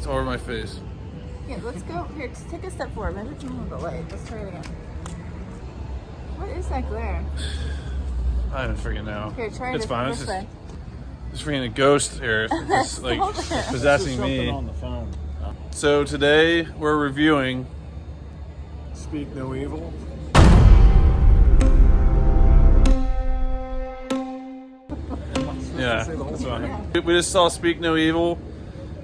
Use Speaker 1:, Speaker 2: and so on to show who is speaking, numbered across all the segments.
Speaker 1: It's all over my face.
Speaker 2: Yeah, let's go. Here, just take a step forward. Maybe it's a little bit light. Let's try it again. What is that glare?
Speaker 1: I don't freaking know.
Speaker 2: Here, try
Speaker 1: it's
Speaker 2: this,
Speaker 1: fine.
Speaker 2: this
Speaker 1: It's
Speaker 2: way.
Speaker 1: just freaking a ghost here. It's like possessing me.
Speaker 3: On the phone.
Speaker 1: So today we're reviewing
Speaker 3: Speak No Evil.
Speaker 1: Yeah,
Speaker 3: Say the whole
Speaker 1: that's
Speaker 3: thing.
Speaker 1: fine. We just saw Speak No Evil.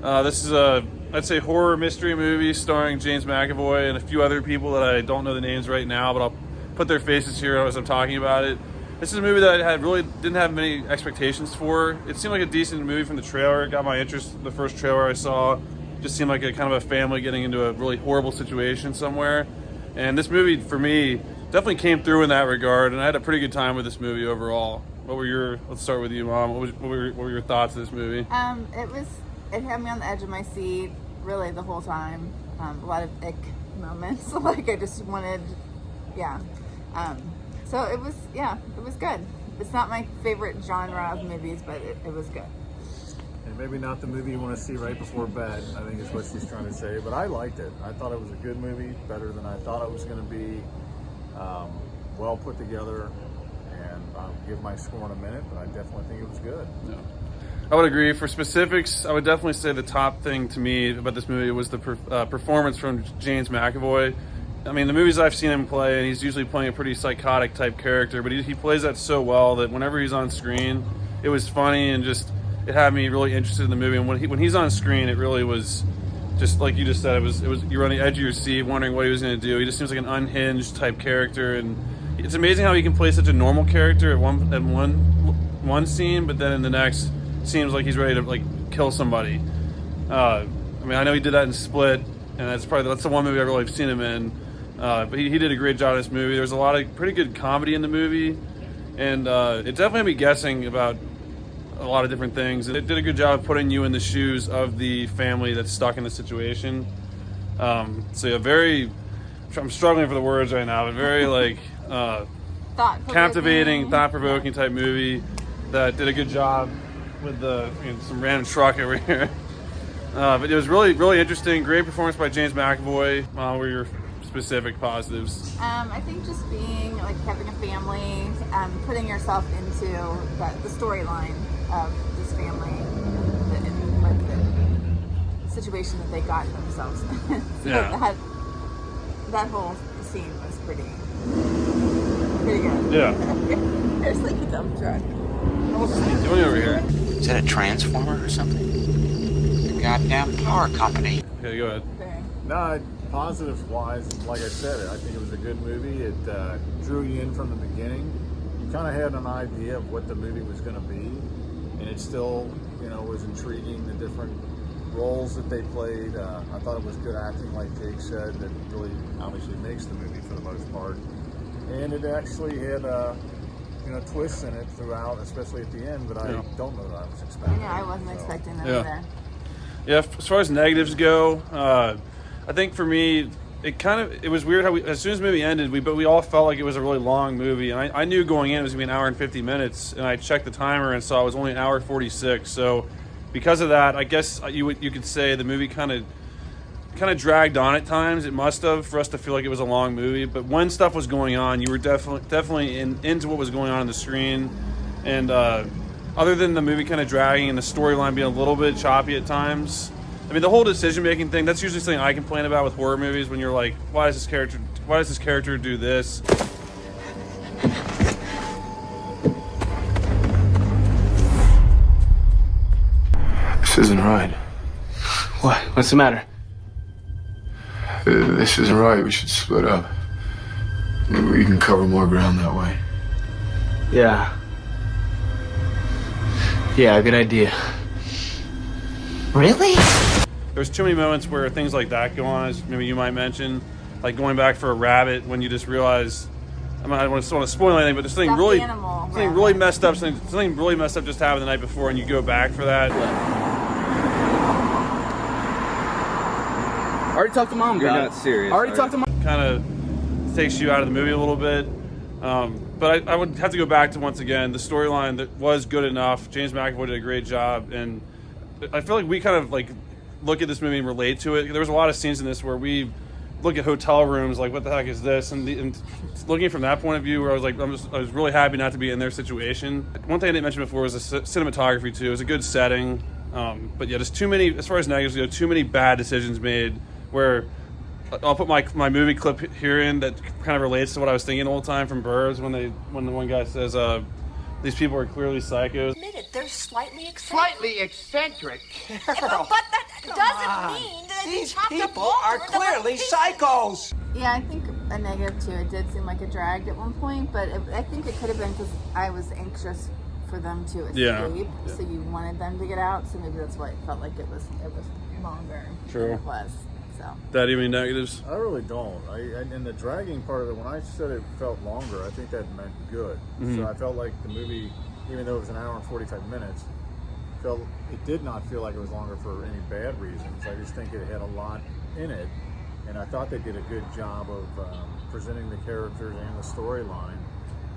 Speaker 1: This is a, I'd say, horror mystery movie starring James McAvoy and a few other people that I don't know the names right now, but I'll put their faces here as I'm talking about it. This is a movie that I didn't have many expectations for. It seemed like a decent movie from the trailer. It got my interest. The first trailer I saw just seemed like a kind of a family getting into a really horrible situation somewhere. And this movie, for me, definitely came through in that regard, and I had a pretty good time with this movie overall. Let's start with you, Mom. What were your thoughts of this movie?
Speaker 2: It had me on the edge of my seat really the whole time. A lot of ick moments. Like I just wanted, yeah. So it was good. It's not my favorite genre of movies, but it was good.
Speaker 3: And maybe not the movie you want to see right before bed, I think is what she's trying to say. But I liked it. I thought it was a good movie, better than I thought it was going to be. Well put together. And I'll give my score in a minute, but I definitely think it was good.
Speaker 1: Yeah. I would agree. For specifics, I would definitely say the top thing to me about this movie was the performance from James McAvoy. I mean, the movies I've seen him play, and he's usually playing a pretty psychotic type character, but he plays that so well that whenever he's on screen, it was funny and just it had me really interested in the movie. And when he's on screen, it really was just like you just said. It was you were on the edge of your seat, wondering what he was going to do. He just seems like an unhinged type character, and it's amazing how he can play such a normal character at one scene, but then in the next seems like he's ready to like kill somebody. I mean, I know he did that in Split, and that's the one movie I really have seen him in. But he did a great job in this movie. There's a lot of pretty good comedy in the movie, and it definitely had me guessing about a lot of different things. It did a good job of putting you in the shoes of the family that's stuck in the situation. So yeah, I'm struggling for the words right now, but very like captivating, thought-provoking type movie that did a good job with some random truck over here. But it was really, really interesting. Great performance by James McAvoy. What were your specific positives?
Speaker 2: I think just being like having a family, putting yourself into the storyline of this family and like the situation that they got themselves in. So
Speaker 1: Yeah.
Speaker 2: That whole scene was pretty good.
Speaker 1: Yeah.
Speaker 2: There's like a dump truck.
Speaker 1: What's he doing over here?
Speaker 4: Is that a transformer or something? The goddamn power company.
Speaker 1: Okay, go ahead.
Speaker 2: There.
Speaker 3: No, positives-wise, like I said, I think it was a good movie. It drew you in from the beginning. You kind of had an idea of what the movie was going to be, and it still, was intriguing. The different roles that they played. I thought it was good acting, like Jake said, that really obviously makes the movie for the most part. And it actually had twists in it throughout, especially at the end, but I don't know that I was expecting.
Speaker 2: I wasn't expecting that
Speaker 1: Yeah.
Speaker 2: either.
Speaker 1: Yeah, as far as negatives go, I think for me, it was weird how as soon as the movie ended, we all felt like it was a really long movie. And I knew going in it was going to be an hour and 50 minutes, and I checked the timer and saw it was only an hour 46. So because of that, I guess you could say the movie kind of dragged on at times. It must have, for us to feel like it was a long movie. But when stuff was going on, you were definitely into what was going on the screen. And other than the movie kind of dragging and the storyline being a little bit choppy at times, I mean, the whole decision-making thing, that's usually something I complain about with horror movies when you're like, why does this character do this?
Speaker 5: This isn't right.
Speaker 4: What? What's the matter?
Speaker 5: This isn't right. We should split up. Maybe we can cover more ground that way.
Speaker 4: Yeah. Yeah, good idea. Really?
Speaker 1: There's too many moments where things like that go on, as maybe you might mention, like going back for a rabbit when you just realize, I don't want to spoil anything, but there's something really messed up just happened the night before, and you go back for that.
Speaker 4: I already talked to Mom about it.
Speaker 6: You're not serious.
Speaker 4: I already talked to Mom.
Speaker 1: Kind of takes you out of the movie a little bit. But I would have to go back to, once again, the storyline that was good enough. James McAvoy did a great job, and I feel like we kind of like look at this movie and relate to it. There was a lot of scenes in this where we look at hotel rooms like, what the heck is this? And looking from that point of view, where I was like, I was really happy not to be in their situation. One thing I didn't mention before was the cinematography too. It was a good setting, but yeah, just too many, as far as negatives go, too many bad decisions made. Where I'll put my movie clip here in that kind of relates to what I was thinking the whole time from Birds when the one guy says, these people are clearly psychos.
Speaker 6: Admit it, they're slightly eccentric.
Speaker 7: Slightly eccentric.
Speaker 6: But that doesn't mean that
Speaker 7: These people are clearly psychos.
Speaker 2: Yeah, I think a negative too. It did seem like it dragged at one point, but I think it could have been because I was anxious for them to escape.
Speaker 1: Yeah.
Speaker 2: So you wanted them to get out. So maybe that's why it felt like it was longer
Speaker 1: True.
Speaker 2: than it was. So.
Speaker 1: That even negatives?
Speaker 3: I really don't. And the dragging part of it, when I said it felt longer, I think that meant good. So I felt like the movie, even though it was an hour and 45 minutes, it did not feel like it was longer for any bad reasons. I just think it had a lot in it, and I thought they did a good job of presenting the characters and the storyline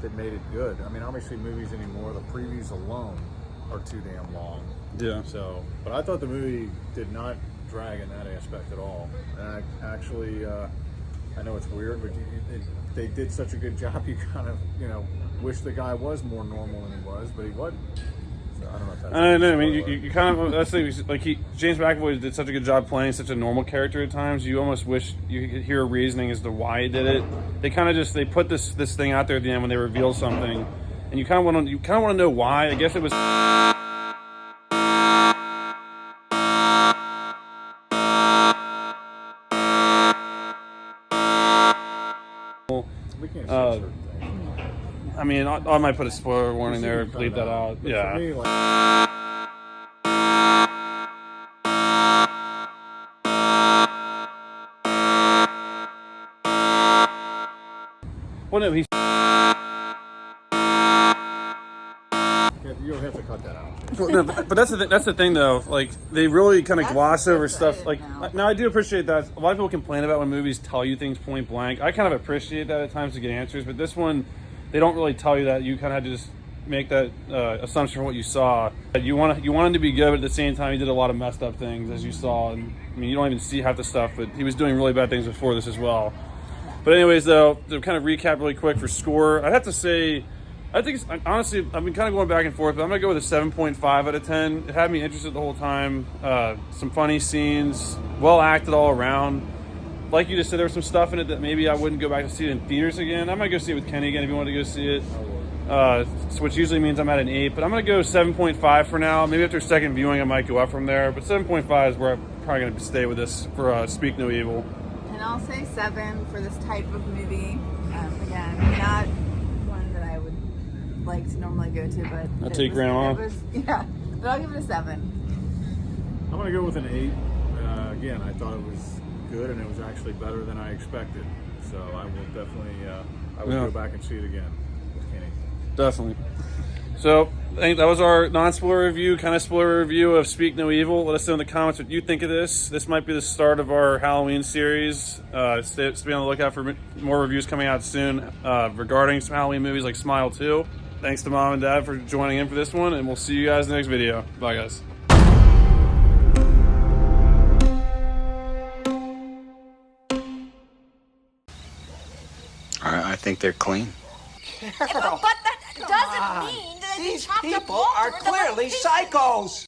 Speaker 3: that made it good. I mean, obviously movies anymore, the previews alone are too damn long.
Speaker 1: Yeah.
Speaker 3: So, but I thought the movie did not drag in that aspect at all. And actually, I know it's weird, but they did such a good job. You kind of, wish the guy was more normal than he was, but he wasn't. So I don't know if that's.
Speaker 1: I don't know. I mean, you kind of, that's the thing. Like James McAvoy did such a good job playing such a normal character at times. You almost wish you could hear a reasoning as to why he did it. They kind of just put this thing out there at the end when they reveal something, and you kind of want to know why. I guess it was.
Speaker 3: We can't say certain things.
Speaker 1: I mean, I might put a spoiler warning there. Bleep that out.
Speaker 3: But
Speaker 1: Yeah.
Speaker 3: For me, like,
Speaker 1: Well, no, he's.
Speaker 3: you'll have to cut that out.
Speaker 1: No, but that's the thing though. Like they really kind of gloss over stuff. Like now, I do appreciate that. A lot of people complain about when movies tell you things point blank. I kind of appreciate that at times to get answers. But this one, they don't really tell you that. You kind of had to just make that assumption for what you saw. You want him to be good, but at the same time, he did a lot of messed up things, as you saw. And I mean, you don't even see half the stuff, but he was doing really bad things before this as well. But anyways, though, to kind of recap really quick for score, I'd have to say. I think honestly, I've been kind of going back and forth, but I'm going to go with a 7.5 out of 10. It had me interested the whole time. Some funny scenes, well acted all around. Like you just said, there was some stuff in it that maybe I wouldn't go back to see it in theaters again. I might go see it with Kenny again if you wanted to go see it. Which usually means I'm at an 8, but I'm going to go 7.5 for now. Maybe after a second viewing, I might go up from there. But 7.5 is where I'm probably going to stay with this for Speak No Evil.
Speaker 2: And I'll say 7 for this type of movie. Again, not one that I would like to normally go to, but
Speaker 1: I'll take Grandma.
Speaker 2: Yeah, but I'll give it a 7.
Speaker 3: I'm going to go with an 8. Again, I thought it was good, and it was actually better than I expected. So I will definitely, I would go back and see it again with Kenny.
Speaker 1: Definitely. So I think that was our non-spoiler review, kind of spoiler review of Speak No Evil. Let us know in the comments what you think of this. This might be the start of our Halloween series. Be on the lookout for more reviews coming out soon regarding some Halloween movies like Smile 2. Thanks to Mom and Dad for joining in for this one, and we'll see you guys in the next video. Bye, guys.
Speaker 4: I think they're clean.
Speaker 6: But that doesn't mean that
Speaker 7: These people are clearly psychos.